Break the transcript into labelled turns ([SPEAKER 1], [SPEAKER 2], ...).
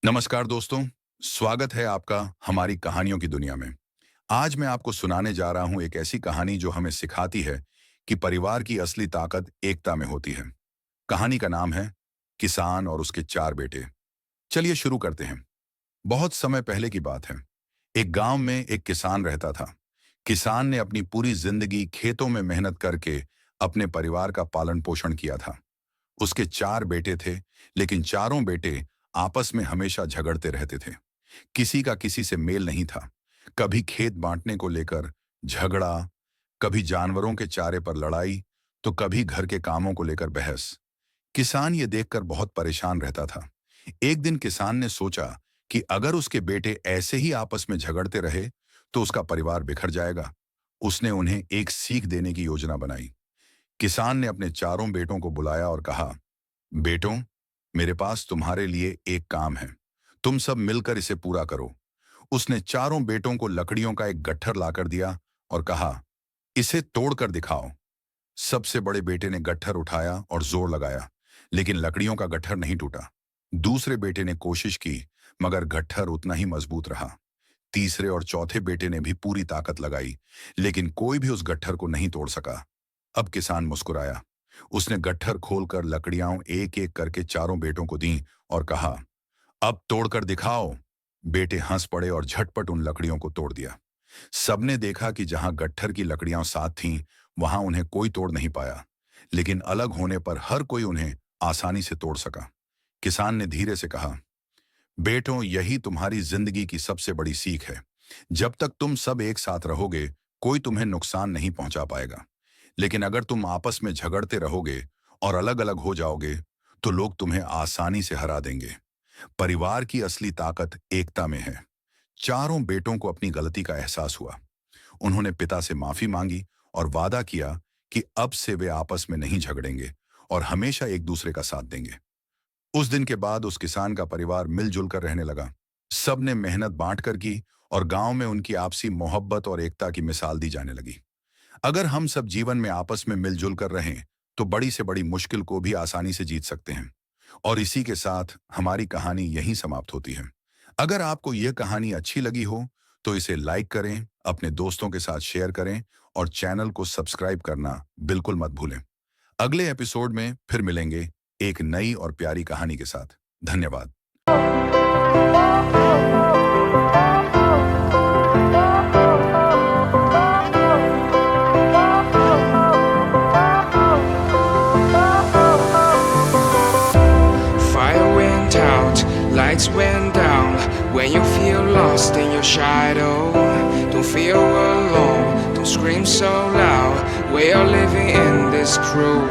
[SPEAKER 1] नमस्कार दोस्तों, स्वागत है आपका हमारी कहानियों की दुनिया में। आज मैं आपको सुनाने जा रहा हूं एक ऐसी कहानी जो हमें सिखाती है कि परिवार की असली ताकत एकता में होती है। कहानी का नाम है किसान और उसके 4 बेटे। चलिए शुरू करते हैं। बहुत समय पहले की बात है। एक गांव में एक किसान रहता था। किसान ने अपनी पूरी जिंदगी खेतों में मेहनत करके अपने परिवार का पालन पोषण किया था। उसके 4 बेटे थे, लेकिन चारों बेटे आपस में हमेशा झगड़ते रहते थे। किसी का किसी से मेल नहीं था। कभी खेत बांटने को लेकर झगड़ा, कभी जानवरों के चारे पर लड़ाई, तो कभी घर के कामों को लेकर बहस। किसान ये देखकर बहुत परेशान रहता था। एक दिन किसान ने सोचा कि अगर उसके बेटे ऐसे ही आपस में झगड़ते रहे तो उसका परिवार बिखर जाएगा। उसने उन्हें एक सीख देने की योजना बनाई। किसान ने अपने चारों बेटों को बुलाया और कहा, बेटों, मेरे पास तुम्हारे लिए एक काम है। तुम सब मिलकर इसे पूरा करो। उसने चारों बेटों को लकड़ियों का एक गट्ठर लाकर दिया और कहा, इसे तोड़कर दिखाओ। सबसे बड़े बेटे ने गट्ठर उठाया और जोर लगाया, लेकिन लकड़ियों का गट्ठर नहीं टूटा। दूसरे बेटे ने कोशिश की, मगर गट्ठर उतना ही मजबूत रहा। तीसरे और चौथे बेटे ने भी पूरी ताकत लगाई, लेकिन कोई भी उस गट्ठर को नहीं तोड़ सका। अब किसान मुस्कुराया। उसने गट्ठर खोलकर लकड़ियां एक एक करके चारों बेटों को दी और कहा, अब तोड़कर दिखाओ। बेटे हंस पड़े और झटपट उन लकड़ियों को तोड़ दिया। सबने देखा कि जहां गट्ठर की लकड़ियां साथ थीं, वहां उन्हें कोई तोड़ नहीं पाया, लेकिन अलग होने पर हर कोई उन्हें आसानी से तोड़ सका। किसान ने धीरे से कहा, बेटों, यही तुम्हारी जिंदगी की सबसे बड़ी सीख है। जब तक तुम सब एक साथ रहोगे, कोई तुम्हें नुकसान नहीं पहुंचा पाएगा। लेकिन अगर तुम आपस में झगड़ते रहोगे और अलग अलग हो जाओगे, तो लोग तुम्हें आसानी से हरा देंगे। परिवार की असली ताकत एकता में है। चारों बेटों को अपनी गलती का एहसास हुआ। उन्होंने पिता से माफी मांगी और वादा किया कि अब से वे आपस में नहीं झगड़ेंगे और हमेशा एक दूसरे का साथ देंगे। उस दिन के बाद उस किसान का परिवार मिलजुल कर रहने लगा। सबने मेहनत बांटकर की और गांव में उनकी आपसी मोहब्बत और एकता की मिसाल दी जाने लगी। अगर हम सब जीवन में आपस में मिलजुल कर रहें, तो बड़ी से बड़ी मुश्किल को भी आसानी से जीत सकते हैं। और इसी के साथ हमारी कहानी यहीं समाप्त होती है। अगर आपको यह कहानी अच्छी लगी हो, तो इसे लाइक करें, अपने दोस्तों के साथ शेयर करें और चैनल को सब्सक्राइब करना बिल्कुल मत भूलें। अगले एपिसोड में फिर मिलेंगे एक नई और प्यारी कहानी के साथ। धन्यवाद।
[SPEAKER 2] Fire went out, lights went down. When you feel lost in your shadow, don't feel alone, don't scream so loud. We are living in this cruel